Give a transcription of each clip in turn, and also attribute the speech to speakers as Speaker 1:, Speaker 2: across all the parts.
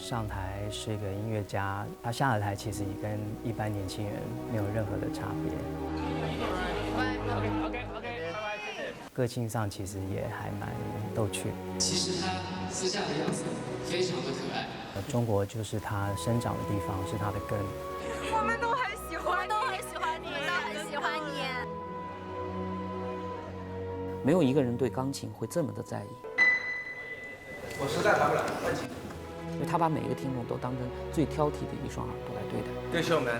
Speaker 1: 上台是一个音乐家，他下了台其实也跟一般年轻人没有任何的差别。个性上其实也还蛮逗趣。
Speaker 2: 其实他私下的样子非常的可爱。
Speaker 1: 中国就是他生长的地方，是他的根。
Speaker 3: 我们都很喜欢，都很喜欢你，都很喜欢你。
Speaker 4: 没有一个人对钢琴会这么的在意。
Speaker 5: 我实在弹不了，问题。
Speaker 4: 因为他把每一个听众都当成最挑剔的一双耳朵来对待。
Speaker 5: 对手们。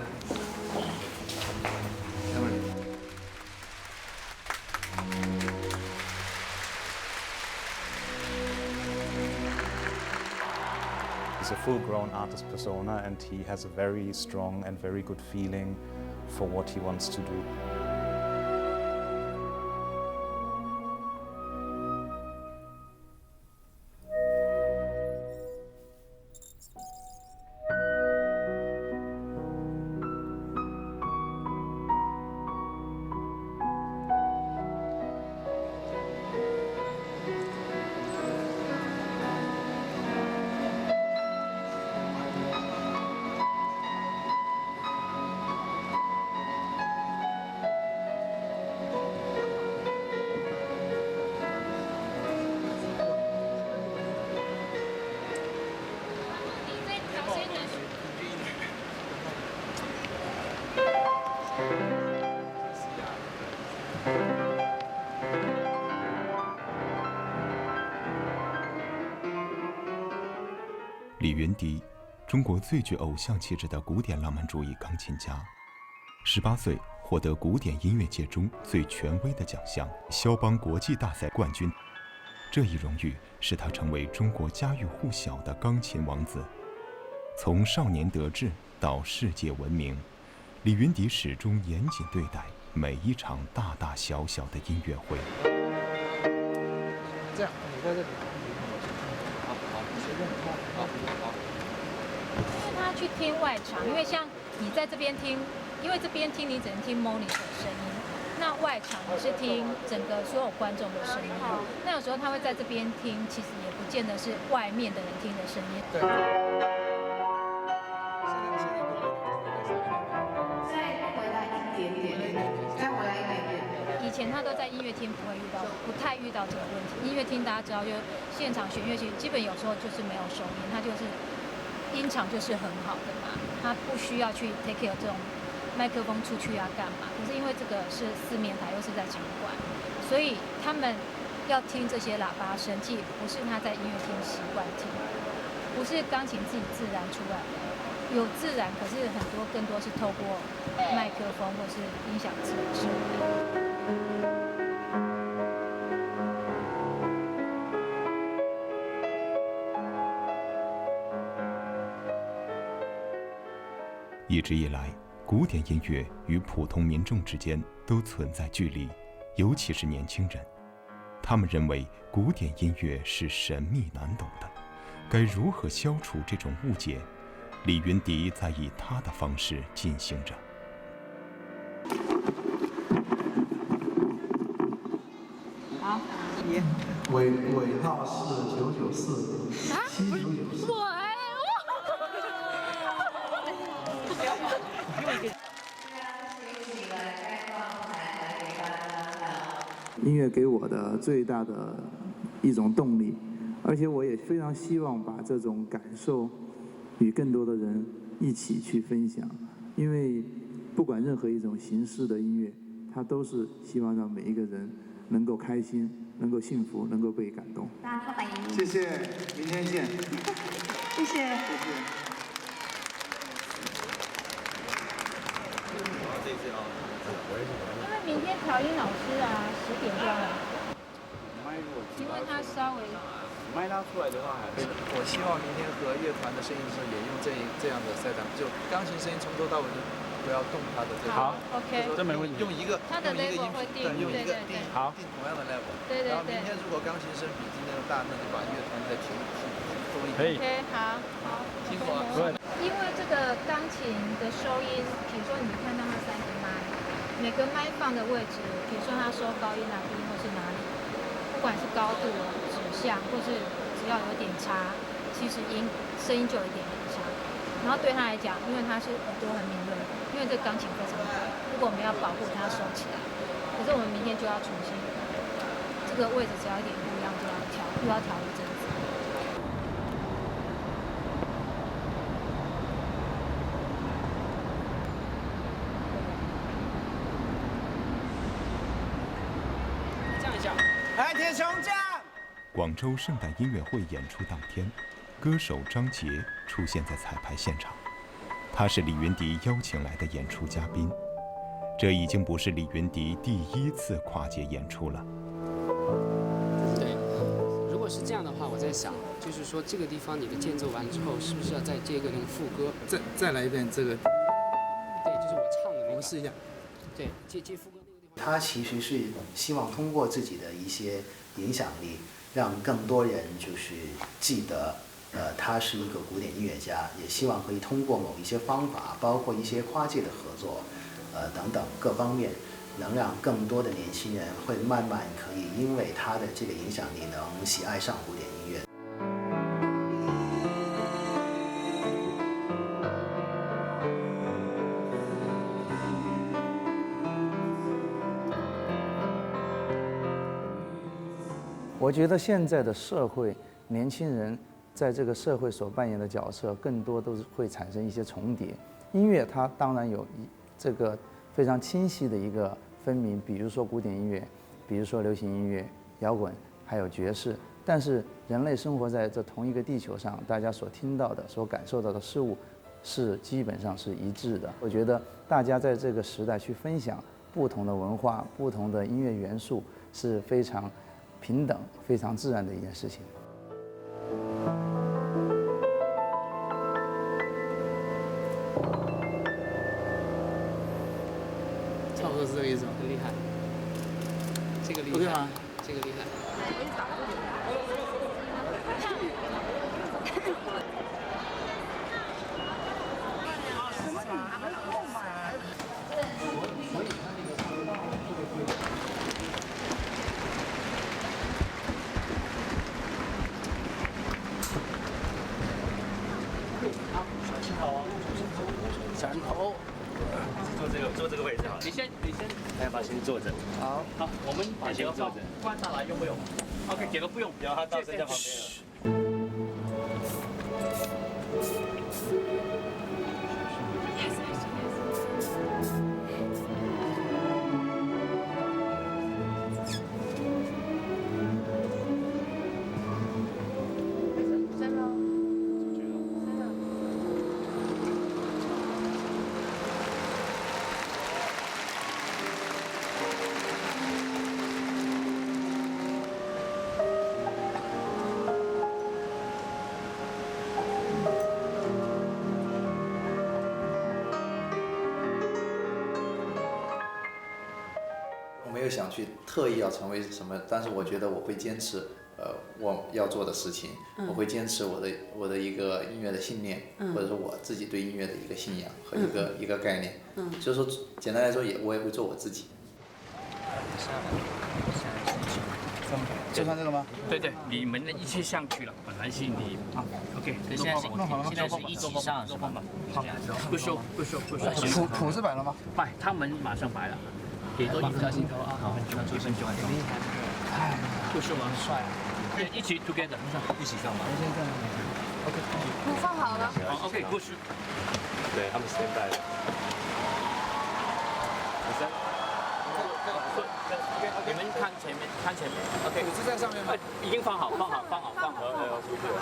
Speaker 6: He's a full-grown artist persona, and he has a very strong and very good feeling for what he wants to do.
Speaker 7: 李云迪，中国最具偶像气质的古典浪漫主义钢琴家。18岁获得古典音乐界中最权威的奖项——肖邦国际大赛冠军。这一荣誉使他成为中国家喻户晓的钢琴王子。从少年得志到世界闻名，李云迪始终严谨对待每一场大大小小的音乐会。
Speaker 5: 这样，你在这里。
Speaker 8: 因为他去听外场，因为像你在这边听，因为这边听你只能听 monitor 的声音，那外场你是听整个所有观众的声音。那有时候他会在这边听，其实也不见得是外面的人听的声音。
Speaker 3: 再回来一点点，再回来一点点。
Speaker 8: 以前他都在音乐厅不太遇到这个问题。音乐厅大家知道，就是现场弦乐器基本有时候就是没有收音，它就是音场就是很好的嘛，他不需要去 take care 这种麦克风出去要干嘛。可是因为这个是四面台，又是在场馆，所以他们要听这些喇叭声，既不是他在音乐厅习惯听，不是钢琴自己自然出来的。有自然，可是很多更多是透过麦克风或是音响自然出来。
Speaker 7: 一直以来，古典音乐与普通民众之间都存在距离，尤其是年轻人。他们认为古典音乐是神秘难懂的，该如何消除这种误解？李云迪在以他的方式进行着。
Speaker 3: 好，
Speaker 5: 你尾号是994，7994。
Speaker 9: 音乐给我的最大的一种动力，而且我也非常希望把这种感受与更多的人一起去分享，因为不管任何一种形式的音乐，它都是希望让每一个人能够开心，能够幸福，能够被感动。
Speaker 3: 大家欢迎。
Speaker 5: 谢谢，明天见。
Speaker 3: 谢谢。
Speaker 8: 因为明天调音老师啊10点就要来，因为他稍微
Speaker 5: 麦拉出来的话，我希望明天和乐团的声音是也用这样的塞档，就钢琴声音从头到尾不要动它的这个。
Speaker 8: 好 ，OK，
Speaker 5: 这没问题。用一个
Speaker 8: 它的 level 会定，
Speaker 5: 用一个定
Speaker 8: 好，
Speaker 5: 定同样的 level。
Speaker 8: 对。
Speaker 5: 然后明天如果钢琴声比今天的大，那就把乐团再提多一点。
Speaker 8: 可以 ，OK， 好，
Speaker 5: 辛苦啊。
Speaker 8: 因为这个钢琴的收音，比如说你看到它3个麦，每个麦放的位置，比如说它收高音啊、低音或是哪里，不管是高度、指向，或是只要有点差，其实声音就有一点影响。然后对他来讲，因为他是耳朵很敏锐，因为这钢琴非常贵，如果我们要保护它收起来，可是我们明天就要重新，这个位置只要一点不一样就要调，又要调一阵子。
Speaker 2: 降一下，
Speaker 10: 来铁熊降。
Speaker 7: 广州圣诞音乐会演出当天，歌手张杰出现在彩排现场，他是李云迪邀请来的演出嘉宾。这已经不是李云迪第一次跨界演出了。
Speaker 2: 对，如果是这样的话，我在想，就是说这个地方你的间奏完之后，是不是要再接一个那个副歌？
Speaker 5: 再来一遍这个。
Speaker 2: 对，就是我唱的那个。
Speaker 5: 我们试一下。
Speaker 2: 对，接副歌那个地方。
Speaker 11: 他其实是希望通过自己的一些影响力，让更多人就是记得，他是一个古典音乐家，也希望可以通过某一些方法，包括一些跨界的合作，等等各方面，能让更多的年轻人会慢慢可以因为他的这个影响力，能喜爱上古典音乐。
Speaker 9: 我觉得现在的社会，年轻人在这个社会所扮演的角色，更多都是会产生一些重叠。音乐它当然有这个非常清晰的一个分明，比如说古典音乐，比如说流行音乐、摇滚，还有爵士。但是人类生活在这同一个地球上，大家所听到的、所感受到的事物，是基本上是一致的。我觉得大家在这个时代去分享不同的文化、不同的音乐元素，是非常平等、非常自然的一件事情。
Speaker 5: 差不多是这个意思吗？
Speaker 2: 很厉害，这个厉害。
Speaker 5: OK 吗？
Speaker 2: 这个厉害。
Speaker 10: 闪头，
Speaker 12: 坐这个位置好了。你先，来把先坐着。好，我们把几个换上来用不用 ？OK， 几个不用，然后他到这在旁边了。
Speaker 5: 没有想去特意要成为什么，但是我觉得我会坚持，我要做的事情，我会坚持我的一个音乐的信念，或者说我自己对音乐的一个信仰和一个概念，就是说简单来说我也会做我自己。
Speaker 10: 就穿这个吗？
Speaker 12: 对对，你们一起上去了，本来是你啊 ，OK，
Speaker 10: 现在是一起上是吧？好，
Speaker 12: 不收。
Speaker 10: 谱是摆了吗？
Speaker 12: 摆，他们马上摆了。给多一个镜头啊！好，很重，厉害。哎，不是吗？帅啊！一起 together， 一起上吧。OK。
Speaker 3: 谱放好了。
Speaker 12: 好 ，OK， 故事。对他们 stand by 了。你们看前面 ，OK。
Speaker 5: 谱子在上面吗？
Speaker 12: 已经放好。出去了。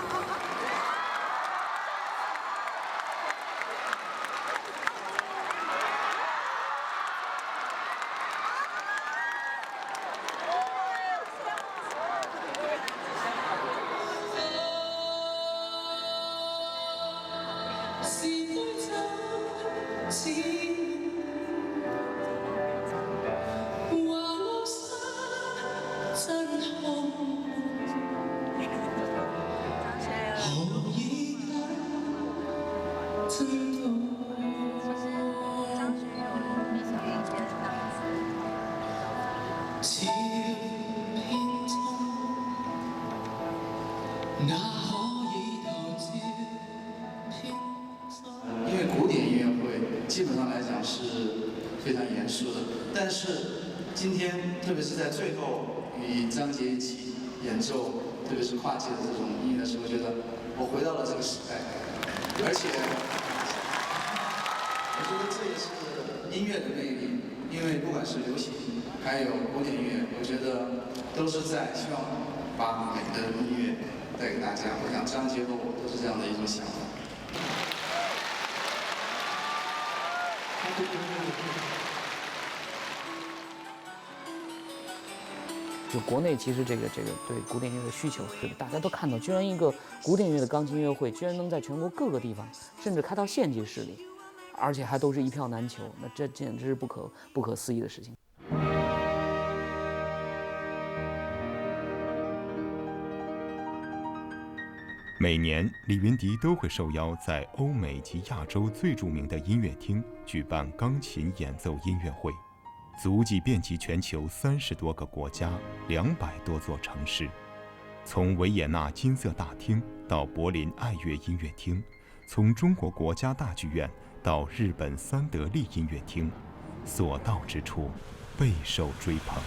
Speaker 2: 那可以逃
Speaker 9: 非常严肃的。但是今天，特别是在最后与张杰一起演奏，特别是跨界的这种音乐的时候，我觉得我回到了这个时代，而且我觉得这也是音乐的魅力，因为不管是流行还有古典音乐，我觉得都是在希望把美的音乐带给大家。我想张杰和我都是这样的一种想法。
Speaker 4: 就国内其实这个对古典音乐的需求是大家都看到，居然一个古典音乐的钢琴音乐会，居然能在全国各个地方，甚至开到县级市里，而且还都是一票难求，那这简直是不可思议的事情。
Speaker 7: 每年，李云迪都会受邀在欧美及亚洲最著名的音乐厅举办钢琴演奏音乐会，足迹遍及全球30多个国家、200多座城市。从维也纳金色大厅到柏林爱乐音乐厅，从中国国家大剧院到日本三得利音乐厅，所到之处备受追捧。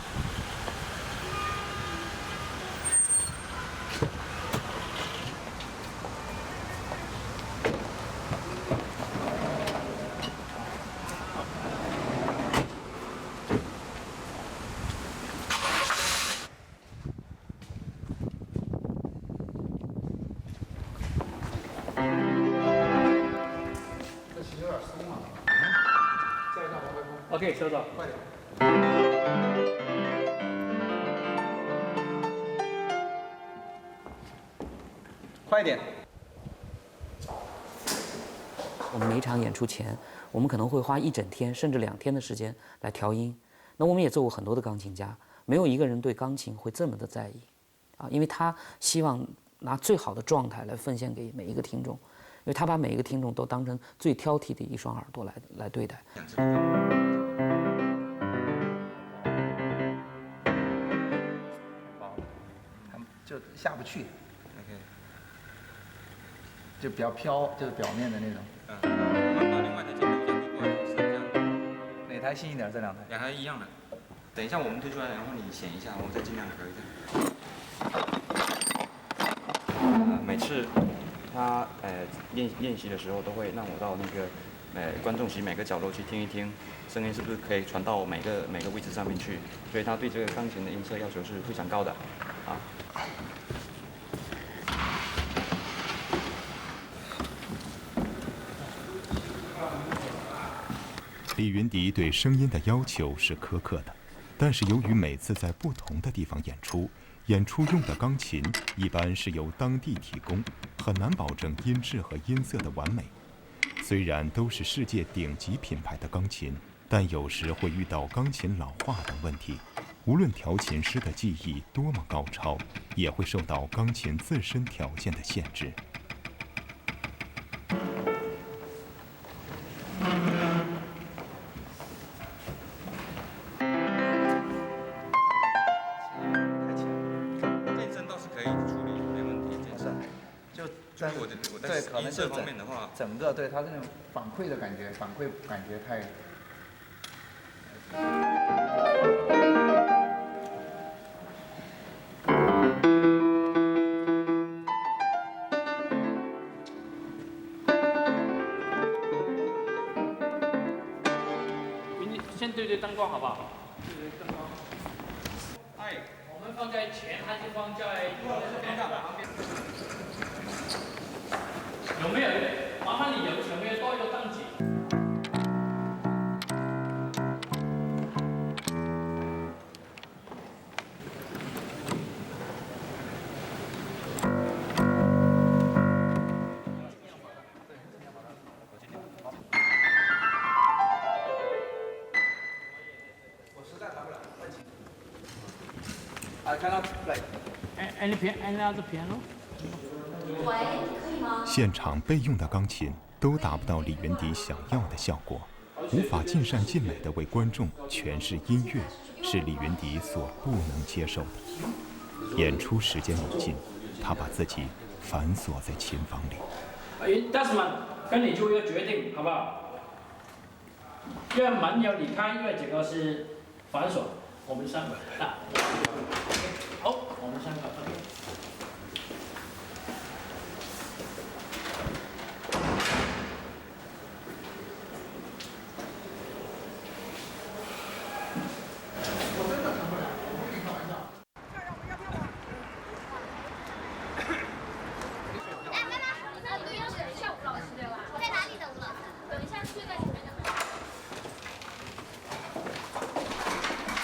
Speaker 12: OK， 收到，快点。
Speaker 10: 快一点。
Speaker 4: 我们每一场演出前，我们可能会花1整天甚至2天的时间来调音。那我们也做过很多的钢琴家，没有一个人对钢琴会这么的在意，因为他希望拿最好的状态来奉献给每一个听众，因为他把每一个听众都当成最挑剔的一双耳朵来对待。
Speaker 10: 就下不去 ，OK， 就比较飘，就是表面的那种。
Speaker 13: 我们把另外的镜头先推过来，是这样。
Speaker 10: 哪台新一点？这两台？
Speaker 13: 两台一样的。等一下我们推出来，然后你显一下，我再尽量调一下。每次他练习的时候，都会让我到那个观众席每个角落去听一听，声音是不是可以传到每个位置上面去。所以他对这个钢琴的音色要求是非常高的，啊。
Speaker 7: 李云迪对声音的要求是苛刻的，但是由于每次在不同的地方演出用的钢琴一般是由当地提供，很难保证音质和音色的完美。虽然都是世界顶级品牌的钢琴，但有时会遇到钢琴老化等问题。无论调琴师的技艺多么高超，也会受到钢琴自身条件的限制。
Speaker 10: 对，可能就整个对它那种反馈的感觉，太。
Speaker 12: 先对灯光好不好？对灯光。哎，我们放在前还是放在旁边？有没有？麻烦你有没有多一个档级？I
Speaker 10: cannot play.
Speaker 12: Any other piano?
Speaker 3: 喂，可以吗？
Speaker 7: 现场备用的钢琴都达不到李云迪想要的效果，无法尽善尽美地为观众诠释音乐，是李云迪所不能接受的。演出时间已近，他把自己反锁在琴房里。
Speaker 12: Desmond，跟你做一个决定，好不好？因为蛮鸟离开，因为这个是反手，我们3个大。好，我们3个。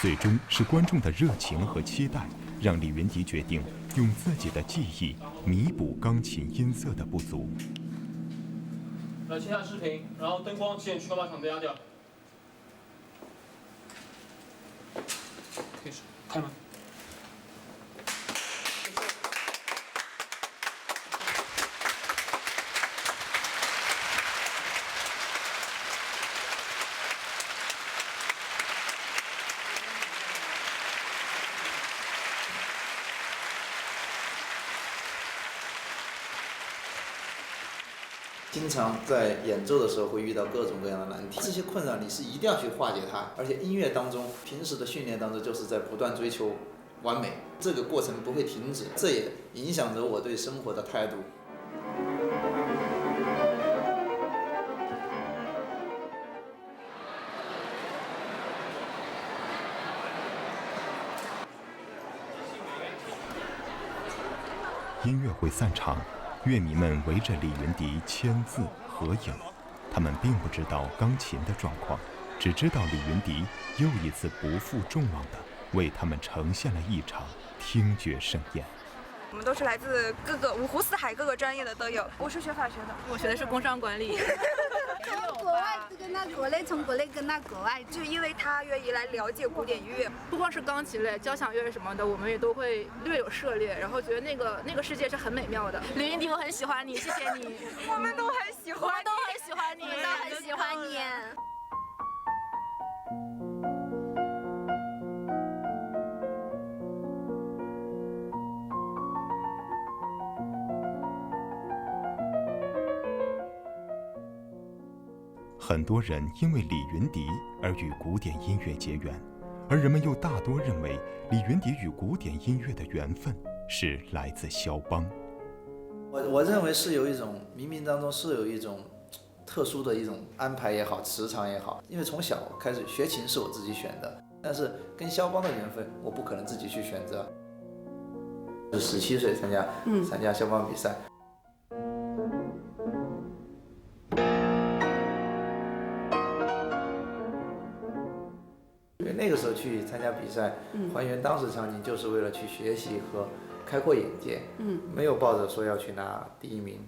Speaker 7: 最终是观众的热情和期待，让李云迪决定用自己的技艺弥补钢琴音色的不足。
Speaker 12: 来，切下视频，然后灯光先全把场灯压掉。开始，开门。
Speaker 5: 经常在演奏的时候会遇到各种各样的难题，这些困扰你是一定要去化解它。而且音乐当中，平时的训练当中就是在不断追求完美，这个过程不会停止，这也影响着我对生活的态度。
Speaker 7: 音乐会散场，乐迷们围着李云迪签字合影，他们并不知道钢琴的状况，只知道李云迪又一次不负众望地为他们呈现了一场听觉盛宴。
Speaker 3: 我们都是来自五湖四海各个专业的都有。我是学法学的，我学的是工商管理。
Speaker 14: 从国外跟到国内，从国内跟到国外，
Speaker 3: 就因为他愿意来了解古典音乐，不光是钢琴类、交响乐什么的，我们也都会略有涉猎，然后觉得那个世界是很美妙的。李云迪，我很喜欢你，谢谢你。我们都很喜欢，都很喜欢你，
Speaker 14: 都很喜欢你。
Speaker 7: 很多人因为李云迪而与古典音乐结缘，而人们又大多认为李云迪与古典音乐的缘分是来自肖邦。
Speaker 5: 我认为是有一种冥冥当中是有一种特殊的一种安排也好，磁场也好。因为从小开始学琴是我自己选的，但是跟肖邦的缘分我不可能自己去选择。17岁参加肖邦比赛。那个时候去参加比赛，还原当时场景，就是为了去学习和开阔眼界，没有抱着说要去拿第1名。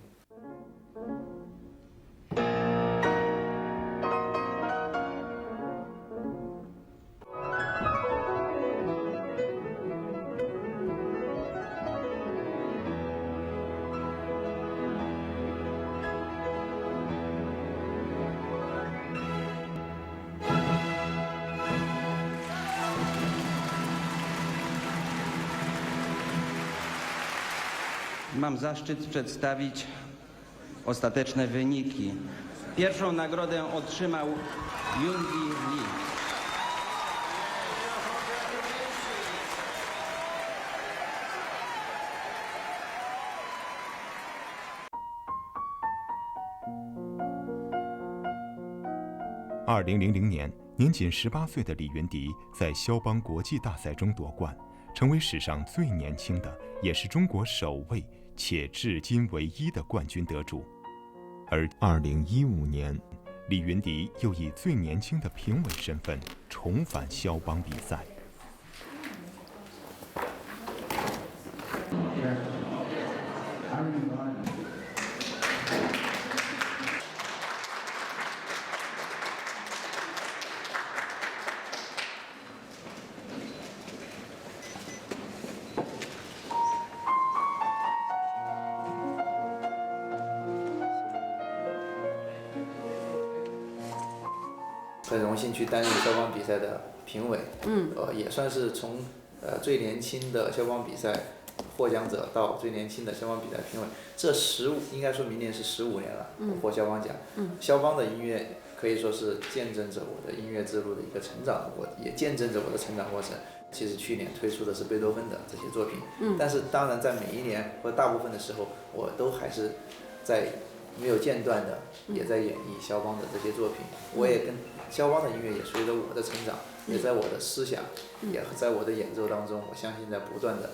Speaker 15: Mam zaszczyt przedstawić ostateczne wyniki. Pierwszą nagrodę otrzymał Yoongi Lee.2000
Speaker 7: 年，年仅18岁的李云迪在肖邦国际大赛中夺冠，成为史上最年轻的，也是中国首位且至今唯一的冠军得主。而2015年，李云迪又以最年轻的评委身份重返肖邦比赛。
Speaker 5: 很荣幸去担任肖邦比赛的评委，也算是从最年轻的肖邦比赛获奖者到最年轻的肖邦比赛评委，这应该说明年是15年了，获肖邦奖。肖邦的音乐可以说是见证着我的音乐之路的一个成长，我也见证着我的成长过程。其实去年推出的是贝多芬的这些作品，但是当然在每一年或大部分的时候，我都还是在没有间断的也在演绎肖邦的这些作品。我也跟肖邦的音乐也随着我的成长，也在我的思想，也在我的演奏当中，我相信在不断的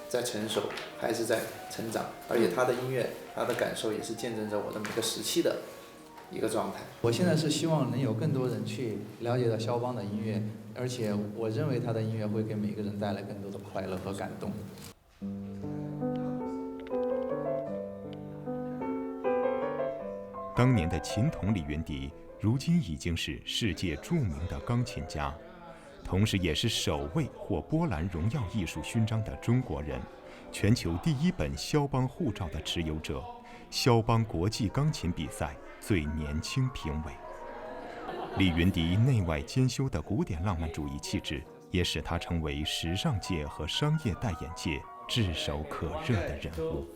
Speaker 5: 在成熟，还是在成长。而且他的音乐，他的感受也是见证着我的每个时期的一个状态。
Speaker 9: 我现在是希望能有更多人去了解到肖邦的音乐，而且我认为他的音乐会给每个人带来更多的快乐和感动。
Speaker 7: 当年的琴童李云迪，如今已经是世界著名的钢琴家，同时也是首位获波兰荣耀艺术勋章的中国人，全球第1本肖邦护照的持有者，肖邦国际钢琴比赛最年轻评委。李云迪内外兼修的古典浪漫主义气质，也使他成为时尚界和商业代言界炙手可热的人物。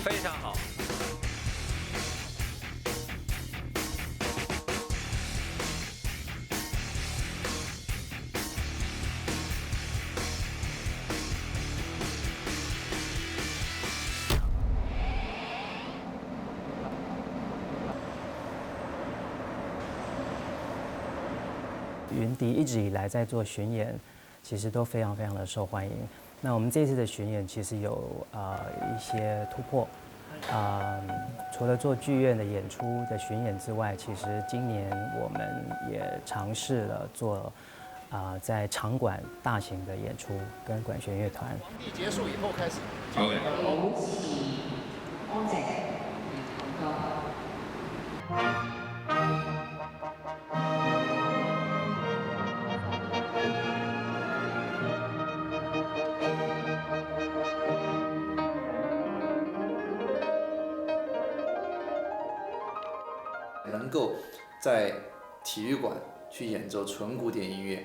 Speaker 12: 非常好。
Speaker 1: 云迪一直以来在做巡演，其实都非常的受欢迎。那我们这次的巡演其实有一些突破，除了做剧院的演出的巡演之外，其实今年我们也尝试了做在场馆大型的演出，跟管弦乐团。
Speaker 10: 结束以后开始。
Speaker 5: 能够在体育馆去演奏纯古典音乐，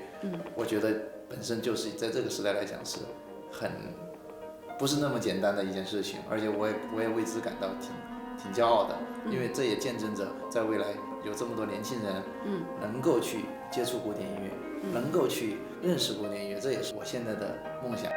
Speaker 5: 我觉得本身就是在这个时代来讲是不是那么简单的一件事情，而且我也为之感到挺骄傲的，因为这也见证着在未来有这么多年轻人，能够去接触古典音乐，能够去认识古典音乐，这也是我现在的梦想。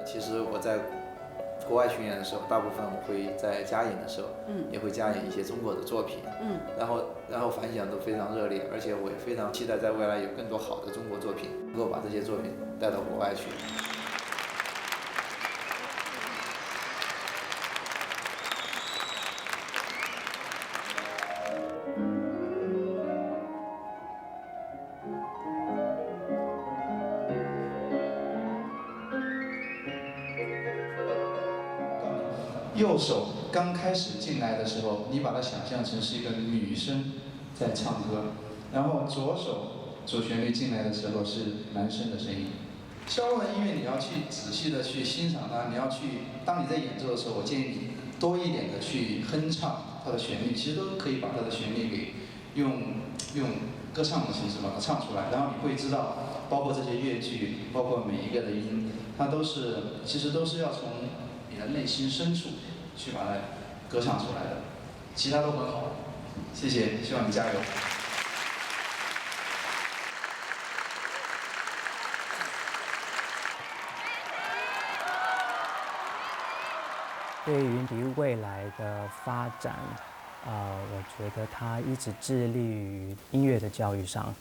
Speaker 5: 其实我在国外巡演的时候，大部分我会在加演的时候，也会加演一些中国的作品，然后反响都非常热烈，而且我也非常期待在未来有更多好的中国作品，能够把这些作品带到国外去。
Speaker 9: 右手刚开始进来的时候，你把它想象成是一个女生在唱歌，然后左手主旋律进来的时候是男生的声音。肖邦的音乐你要去仔细的去欣赏它，当你在演奏的时候，我建议你多一点的去哼唱
Speaker 16: 它的旋律，其实都可以把它的旋律给用歌唱的形式把它唱出来，然后你会知道，包括这些乐句，包括每一个的音，它其实都是要从你的内心深处去把它歌唱出来的，其他都很好，谢谢，希望你加油。
Speaker 1: 对于云迪未来的发展，我觉得他一直致力于音乐的教育上，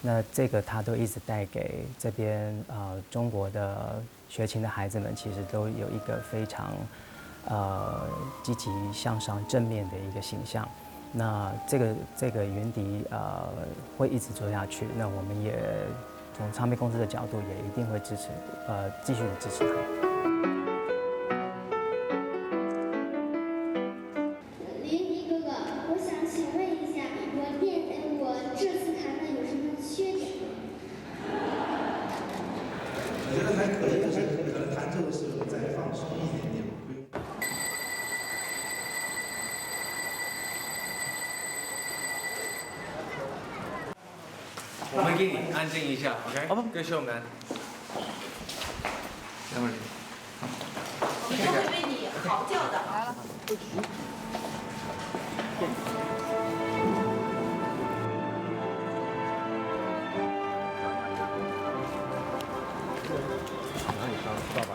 Speaker 1: 那这个他都一直带给这边中国的学琴的孩子们，其实都有一个非常积极向上、正面的一个形象。那这个云迪会一直做下去，那我们也从唱片公司的角度也一定会支持，继续的支持他。
Speaker 17: 我们给你安静一下 ，OK？ Good show, man。等会儿。
Speaker 3: 我们都会为你嚎叫的。来了。
Speaker 17: 然后你上扫把。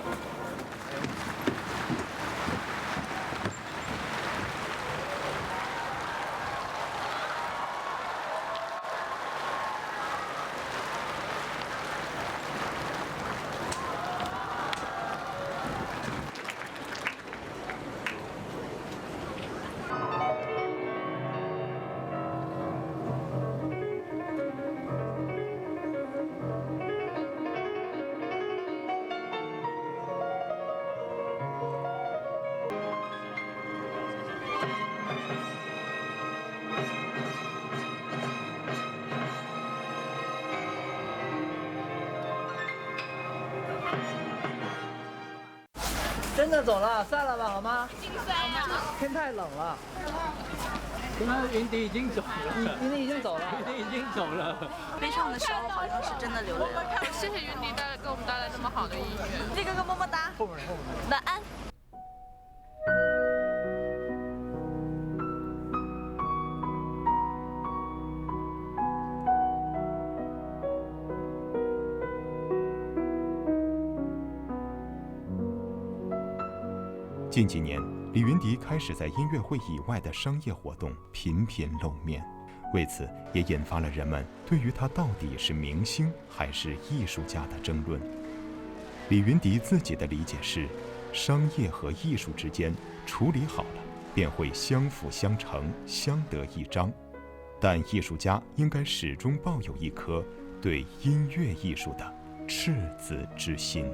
Speaker 18: 真的走了，散了吧，好吗？
Speaker 19: 天太冷了。
Speaker 12: 刚刚云迪已经走了，
Speaker 18: 云迪已经走了，
Speaker 12: 云迪已经走了。
Speaker 3: 悲唱的时候好像是真的流泪了。
Speaker 20: 谢谢云迪给我们带来这么好的音乐。
Speaker 3: 力哥哥么么哒。晚安。
Speaker 7: 近几年，李云迪开始在音乐会以外的商业活动频频露面，为此也引发了人们对于他到底是明星还是艺术家的争论。李云迪自己的理解是，商业和艺术之间处理好了，便会相辅相成，相得益彰。但艺术家应该始终抱有一颗对音乐艺术的赤子之心。